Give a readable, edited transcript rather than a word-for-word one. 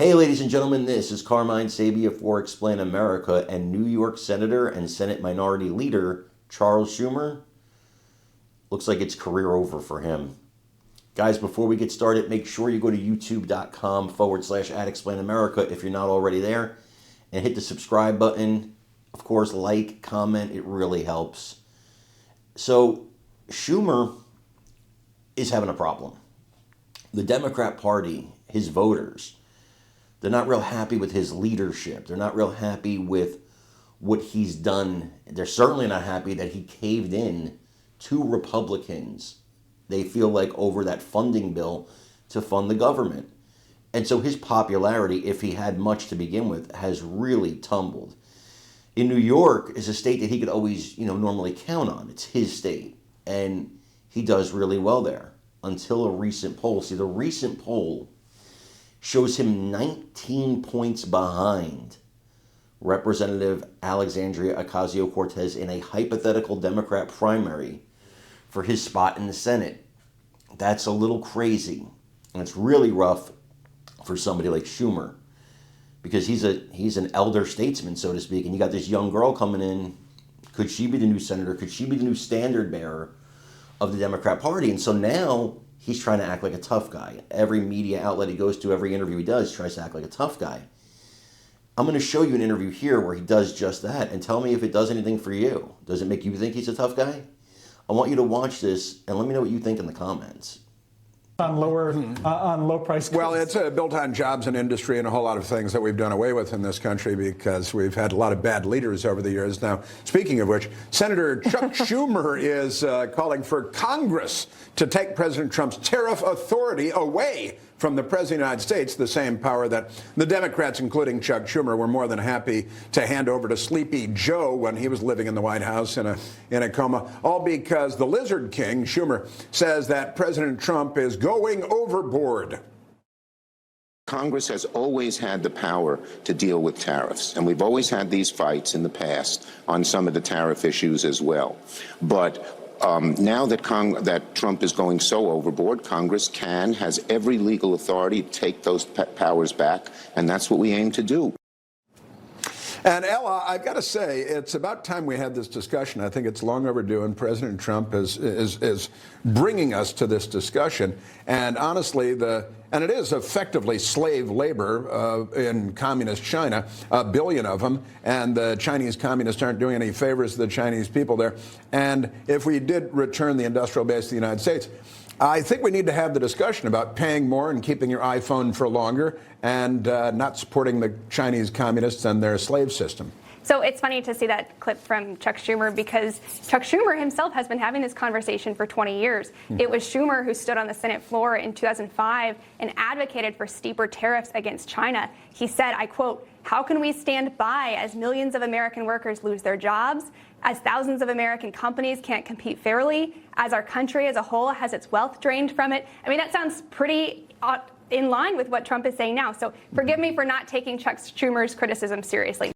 Hey, ladies and gentlemen, this is Carmine Sabia for Explain America, and New York Senator and Senate Minority Leader Charles Schumer, looks like it's career over for him. Guys, before we get started, make sure you go to youtube.com/@ExplainAmerica if you're not already there, and hit the subscribe button. Of course, like, comment, it really helps. So, Schumer is having a problem. The Democrat Party, his voters, they're not real happy with his leadership. They're not real happy with what he's done. They're certainly not happy that he caved in to Republicans. They feel like over that funding bill to fund the government. And so his popularity, if he had much to begin with, has really tumbled. In New York is a state that he could always, normally count on. It's his state. And he does really well there until a recent poll. See, the recent poll shows him 19 points behind Representative Alexandria Ocasio-Cortez in a hypothetical Democrat primary for his spot in the Senate. That's a little crazy. And it's really rough for somebody like Schumer because he's an elder statesman, so to speak, and you got this young girl coming in. Could she be the new senator? Could she be the new standard bearer of the Democrat Party? And so now he's trying to act like a tough guy. Every media outlet he goes to, every interview he does, tries to act like a tough guy. I'm going to show you an interview here where he does just that, and tell me if it does anything for you. Does it make you think he's a tough guy? I want you to watch this and let me know what you think in the comments. On low price goods. Well, it's built on jobs and industry and a whole lot of things that we've done away with in this country because we've had a lot of bad leaders over the years. Now, speaking of which, Senator Chuck Schumer is calling for Congress to take President Trump's tariff authority away from the President of the United States, the same power that the Democrats, including Chuck Schumer, were more than happy to hand over to Sleepy Joe when he was living in the White House in a coma, all because the Lizard King, Schumer, says that President Trump is going overboard. Congress has always had the power to deal with tariffs, and we've always had these fights in the past on some of the tariff issues as well. But now that Trump is going so overboard, Congress has every legal authority to take those powers back, and that's what we aim to do. And Ella, I've got to say, it's about time we had this discussion. I think it's long overdue, and President Trump is bringing us to this discussion. And honestly, and it is effectively slave labor in communist China, a billion of them, and the Chinese communists aren't doing any favors to the Chinese people there. And if we did return the industrial base to the United States, I think we need to have the discussion about paying more and keeping your iPhone for longer and not supporting the Chinese communists and their slave system. So it's funny to see that clip from Chuck Schumer because Chuck Schumer himself has been having this conversation for 20 years. It was Schumer who stood on the Senate floor in 2005 and advocated for steeper tariffs against China. He said, I quote, "How can we stand by as millions of American workers lose their jobs, as thousands of American companies can't compete fairly, as our country as a whole has its wealth drained from it?" I mean, that sounds pretty in line with what Trump is saying now. So forgive me for not taking Chuck Schumer's criticism seriously.